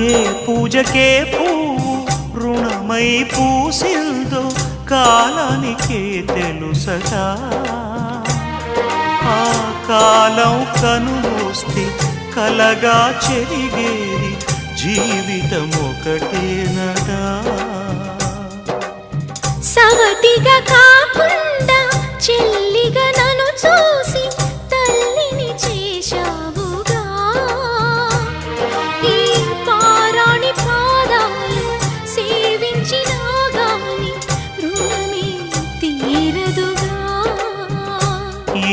ఏ పూజకే పువ్వు రుణమై పూసిందో కాలానికే తెలుసట. ఆ కాలం కనుమూస్తే కలగా చెరిగేది జీవితం ఒకటేనట. సవతిగా కాకుండా చెల్లిగా నన్ను చూసి తల్లిని చేశావుగా. ఈ పారాణి పాదాలు సేవించినా గాని రుణమే తీరదుగా.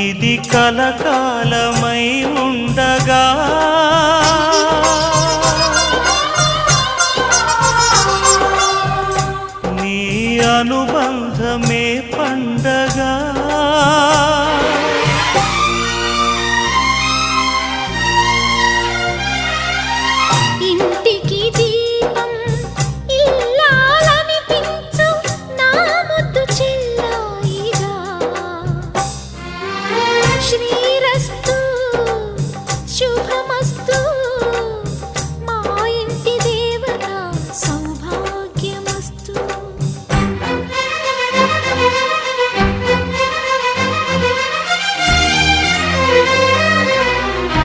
ఇది కలకాలమై